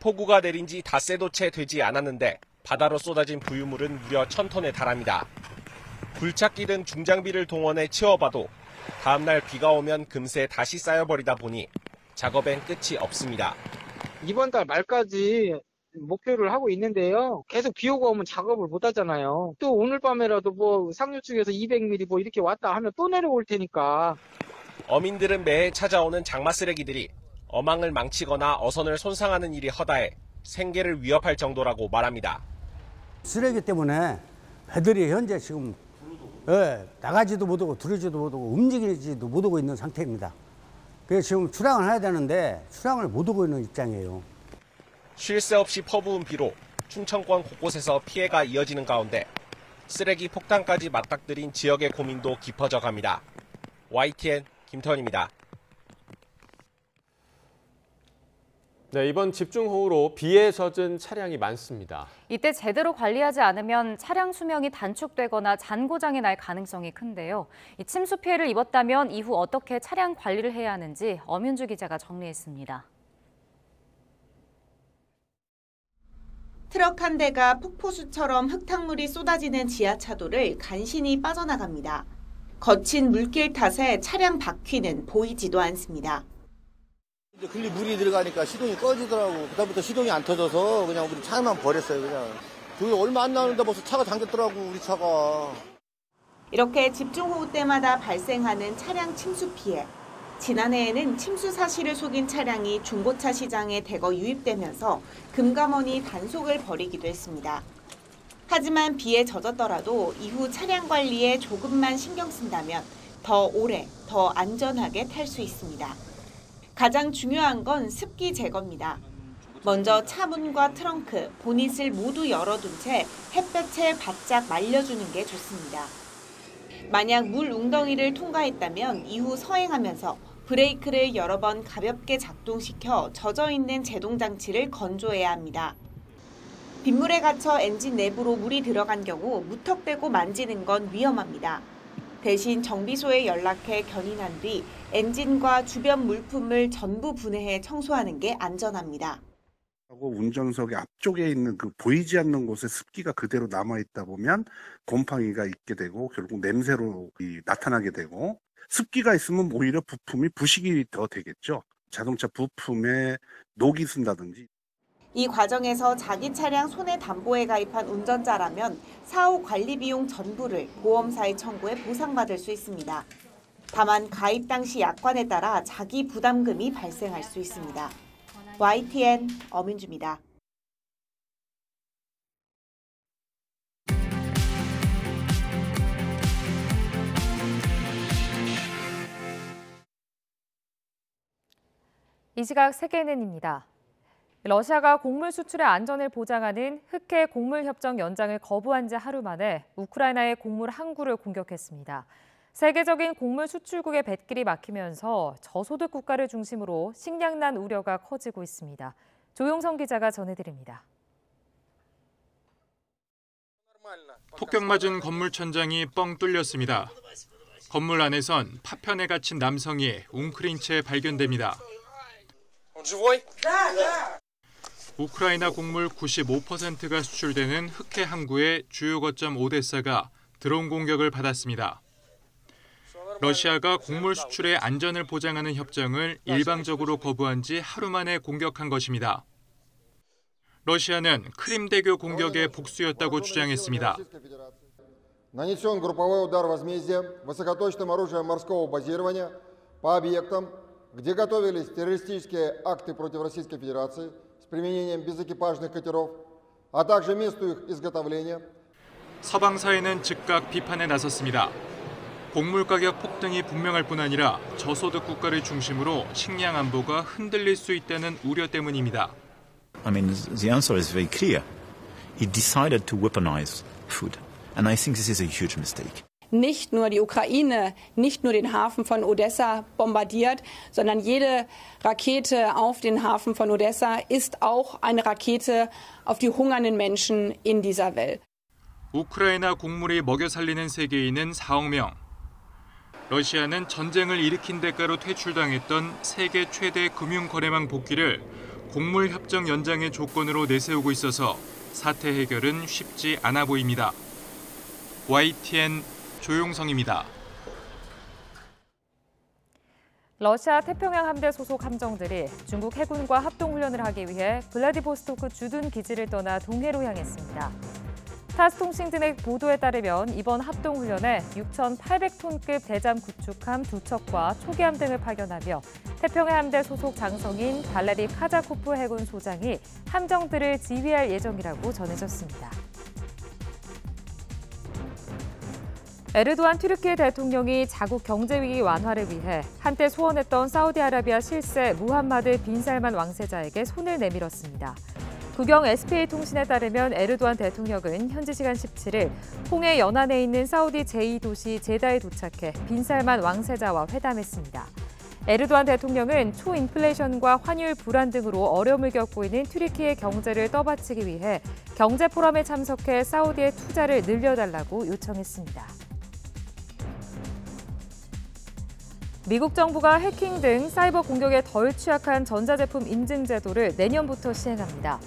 폭우가 내린 지 닷새도 채 되지 않았는데 바다로 쏟아진 부유물은 무려 1,000톤에 달합니다. 굴착기 등 중장비를 동원해 치워봐도 다음날 비가 오면 금세 다시 쌓여버리다 보니 작업엔 끝이 없습니다. 이번 달 말까지 목표를 하고 있는데요. 계속 비 오고 오면 작업을 못 하잖아요. 또 오늘 밤에라도 상류 측에서 200mm 이렇게 왔다 하면 또 내려올 테니까. 어민들은 매해 찾아오는 장마 쓰레기들이 어망을 망치거나 어선을 손상하는 일이 허다해 생계를 위협할 정도라고 말합니다. 쓰레기 때문에 배들이 현재 지금 나가지도 못하고 들어지도 못하고 움직이지도 못하고 있는 상태입니다. 그래서 지금 출항을 해야 되는데 출항을 못하고 있는 입장이에요. 쉴 새 없이 퍼부은 비로 충청권 곳곳에서 피해가 이어지는 가운데 쓰레기 폭탄까지 맞닥뜨린 지역의 고민도 깊어져 갑니다. YTN 김태원입니다. 네, 이번 집중호우로 비에 젖은 차량이 많습니다. 이때 제대로 관리하지 않으면 차량 수명이 단축되거나 잔고장이 날 가능성이 큰데요. 이 침수 피해를 입었다면 이후 어떻게 차량 관리를 해야 하는지 엄윤주 기자가 정리했습니다. 트럭 한 대가 폭포수처럼 흙탕물이 쏟아지는 지하차도를 간신히 빠져나갑니다. 거친 물길 탓에 차량 바퀴는 보이지도 않습니다. 이제 글리 물이 들어가니까 시동이 꺼지더라고. 그다음부터 시동이 안 터져서 그냥 우리 차만 버렸어요, 그냥. 그게 얼마 안 나는데 벌써 차가 잠겼더라고, 우리 차가. 이렇게 집중호우 때마다 발생하는 차량 침수 피해. 지난해에는 침수 사실을 속인 차량이 중고차 시장에 대거 유입되면서 금감원이 단속을 벌이기도 했습니다. 하지만 비에 젖었더라도 이후 차량 관리에 조금만 신경 쓴다면 더 오래, 더 안전하게 탈 수 있습니다. 가장 중요한 건 습기 제거입니다. 먼저 차 문과 트렁크, 보닛을 모두 열어둔 채 햇볕에 바짝 말려주는 게 좋습니다. 만약 물 웅덩이를 통과했다면 이후 서행하면서 브레이크를 여러 번 가볍게 작동시켜 젖어있는 제동장치를 건조해야 합니다. 빗물에 갇혀 엔진 내부로 물이 들어간 경우 무턱대고 만지는 건 위험합니다. 대신 정비소에 연락해 견인한 뒤 엔진과 주변 물품을 전부 분해해 청소하는 게 안전합니다. 운전석의 앞쪽에 있는 그 보이지 않는 곳에 습기가 그대로 남아있다 보면 곰팡이가 있게 되고 결국 냄새로 나타나게 되고 습기가 있으면 오히려 부품이 부식이 더 되겠죠. 자동차 부품에 녹이 쓴다든지. 이 과정에서 자기 차량 손해담보에 가입한 운전자라면 사후 관리 비용 전부를 보험사에 청구해 보상받을 수 있습니다. 다만 가입 당시 약관에 따라 자기 부담금이 발생할 수 있습니다. YTN 엄윤주입니다. 이 시각 세계NN입니다. 러시아가 곡물 수출의 안전을 보장하는 흑해 곡물 협정 연장을 거부한 지 하루 만에 우크라이나의 곡물 항구를 공격했습니다. 세계적인 곡물 수출국의 뱃길이 막히면서 저소득 국가를 중심으로 식량난 우려가 커지고 있습니다. 조용성 기자가 전해드립니다. 폭격 맞은 건물 천장이 뻥 뚫렸습니다. 건물 안에선 파편에 갇힌 남성이 웅크린 채 발견됩니다. 우크라이나 곡물 95%가 수출되는 흑해 항구의 주요 거점 오데사가 드론 공격을 받았습니다. 러시아가 곡물 수출의 안전을 보장하는 협정을 일방적으로 거부한 지 하루 만에 공격한 것입니다. 러시아는 크림대교 공격의 복수였다고 주장했습니다. Нанесен групповой удар возмездия высокоточным оружием морского базирования по объектам, где готовились террористические акты против Российской Федерации с применением безэкипажных катеров, а также месту их изготовления. 서방 사회는 즉각 비판에 나섰습니다. 곡물 가격 폭등이 분명할 뿐 아니라 저소득 국가를 중심으로 식량 안보가 흔들릴 수 있다는 우려 때문입니다. I mean, the answer is very clear. He decided to weaponize food. And I think this is a huge mistake. Nicht nur die Ukraine, nicht nur den Hafen von Odessa bombardiert, sondern jede Rakete auf den Hafen von Odessa ist auch eine Rakete auf die hungernden Menschen in dieser Welt. 우크라이나 곡물이 먹여 살리는 세계인은 4억 명. 러시아는 전쟁을 일으킨 대가로 퇴출당했던 세계 최대 금융거래망 복귀를 곡물 협정 연장의 조건으로 내세우고 있어서 사태 해결은 쉽지 않아 보입니다. YTN 조용성입니다. 러시아 태평양 함대 소속 함정들이 중국 해군과 합동훈련을 하기 위해 블라디보스토크 주둔 기지를 떠나 동해로 향했습니다. 타스 통신 등의 보도에 따르면 이번 합동훈련에 6,800톤급 대잠 구축함 2척과 초기함 등을 파견하며 태평양 함대 소속 장성인 발레리 카자코프 해군 소장이 함정들을 지휘할 예정이라고 전해졌습니다. 에르도안 튀르키 대통령이 자국 경제 위기 완화를 위해 한때 소원했던 사우디아라비아 실세 무함마드 빈 살만 왕세자에게 손을 내밀었습니다. 국영 SPA통신에 따르면 에르도안 대통령은 현지 시간 17일 홍해 연안에 있는 사우디 제2도시 제다에 도착해 빈 살만 왕세자와 회담했습니다. 에르도안 대통령은 초인플레이션과 환율 불안 등으로 어려움을 겪고 있는 튀르키의 경제를 떠받치기 위해 경제 포럼에 참석해 사우디의 투자를 늘려달라고 요청했습니다. 미국 정부가 해킹 등 사이버 공격에 덜 취약한 전자제품 인증 제도를 내년부터 시행합니다.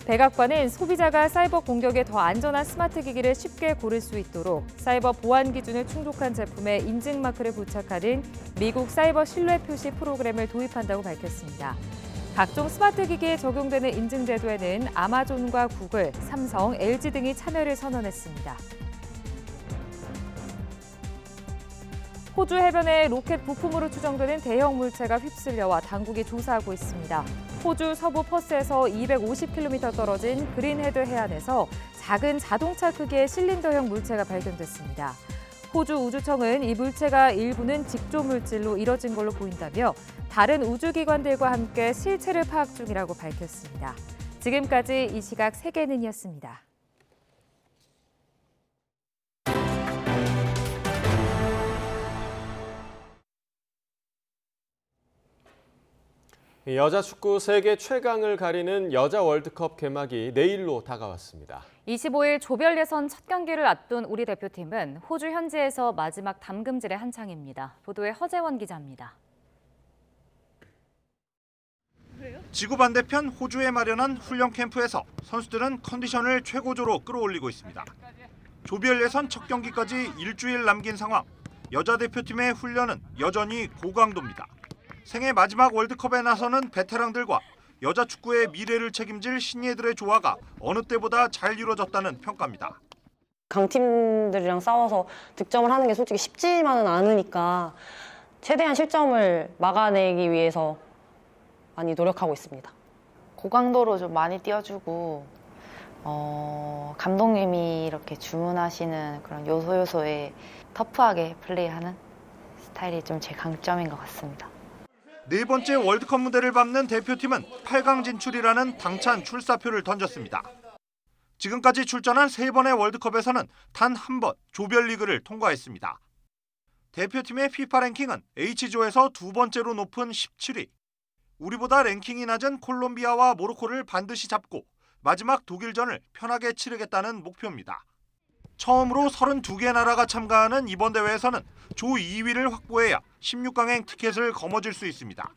백악관은 소비자가 사이버 공격에 더 안전한 스마트 기기를 쉽게 고를 수 있도록 사이버 보안 기준을 충족한 제품에 인증 마크를 부착하는 미국 사이버 신뢰 표시 프로그램을 도입한다고 밝혔습니다. 각종 스마트 기기에 적용되는 인증 제도에는 아마존과 구글, 삼성, LG 등이 참여를 선언했습니다. 호주 해변에 로켓 부품으로 추정되는 대형 물체가 휩쓸려와 당국이 조사하고 있습니다. 호주 서부 퍼스에서 250km 떨어진 그린헤드 해안에서 작은 자동차 크기의 실린더형 물체가 발견됐습니다. 호주 우주청은 이 물체가 일부는 직조 물질로 이뤄진 걸로 보인다며 다른 우주기관들과 함께 실체를 파악 중이라고 밝혔습니다. 지금까지 이 시각 세계는이었습니다. 여자 축구 세계 최강을 가리는 여자 월드컵 개막이 내일로 다가왔습니다. 25일 조별 예선 첫 경기를 앞둔 우리 대표팀은 호주 현지에서 마지막 담금질의 한창입니다. 보도에 허재원 기자입니다. 지구 반대편 호주에 마련한 훈련 캠프에서 선수들은 컨디션을 최고조로 끌어올리고 있습니다. 조별 예선 첫 경기까지 일주일 남긴 상황. 여자 대표팀의 훈련은 여전히 고강도입니다. 생애 마지막 월드컵에 나서는 베테랑들과 여자 축구의 미래를 책임질 신예들의 조화가 어느 때보다 잘 이루어졌다는 평가입니다. 강팀들이랑 싸워서 득점을 하는 게 솔직히 쉽지만은 않으니까 최대한 실점을 막아내기 위해서 많이 노력하고 있습니다. 고강도로 좀 많이 띄워주고 감독님이 이렇게 주문하시는 그런 요소에 터프하게 플레이하는 스타일이 좀 제 강점인 것 같습니다. 네 번째 월드컵 무대를 밟는 대표팀은 8강 진출이라는 당찬 출사표를 던졌습니다. 지금까지 출전한 3번의 월드컵에서는 단 한 번 조별리그를 통과했습니다. 대표팀의 피파 랭킹은 H조에서 두 번째로 높은 17위. 우리보다 랭킹이 낮은 콜롬비아와 모로코를 반드시 잡고 마지막 독일전을 편하게 치르겠다는 목표입니다. 처음으로 32개 나라가 참가하는 이번 대회에서는 조 2위를 확보해야 16강행 티켓을 거머쥘 수 있습니다.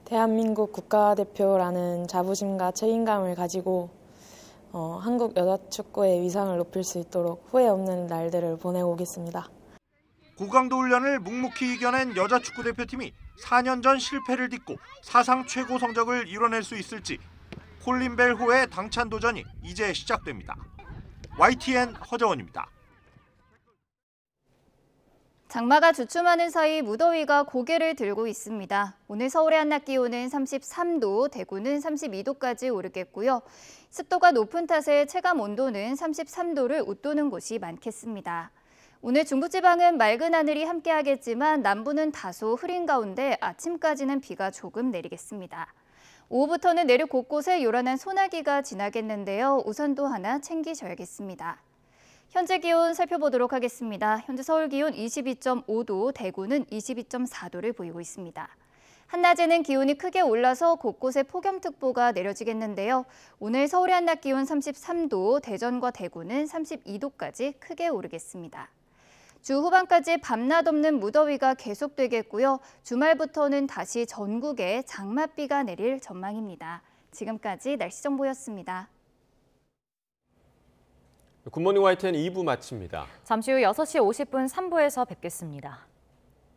대한민국 국가대표라는 자부심과 책임감을 가지고 한국 여자축구의 위상을 높일 수 있도록 후회 없는 날들을 보내고 오겠습니다. 고강도 훈련을 묵묵히 이겨낸 여자축구대표팀이 4년 전 실패를 딛고 사상 최고 성적을 이뤄낼 수 있을지 콜린 벨 호의 당찬 도전이 이제 시작됩니다. YTN 허정원입니다. 장마가 주춤하는 사이 무더위가 고개를 들고 있습니다. 오늘 서울의 한낮 기온은 33도, 대구는 32도까지 오르겠고요. 습도가 높은 탓에 체감 온도는 33도를 웃도는 곳이 많겠습니다. 오늘 중부지방은 맑은 하늘이 함께하겠지만 남부는 다소 흐린 가운데 아침까지는 비가 조금 내리겠습니다. 오후부터는 내륙 곳곳에 요란한 소나기가 지나겠는데요. 우산도 하나 챙기셔야겠습니다. 현재 기온 살펴보도록 하겠습니다. 현재 서울 기온 22.5도, 대구는 22.4도를 보이고 있습니다. 한낮에는 기온이 크게 올라서 곳곳에 폭염특보가 내려지겠는데요. 오늘 서울의 한낮 기온 33도, 대전과 대구는 32도까지 크게 오르겠습니다. 주 후반까지 밤낮 없는 무더위가 계속되겠고요. 주말부터는 다시 전국에 장맛비가 내릴 전망입니다. 지금까지 날씨 정보였습니다. 굿모닝 YTN 2부 마칩니다. 잠시 후 6시 50분 3부에서 뵙겠습니다.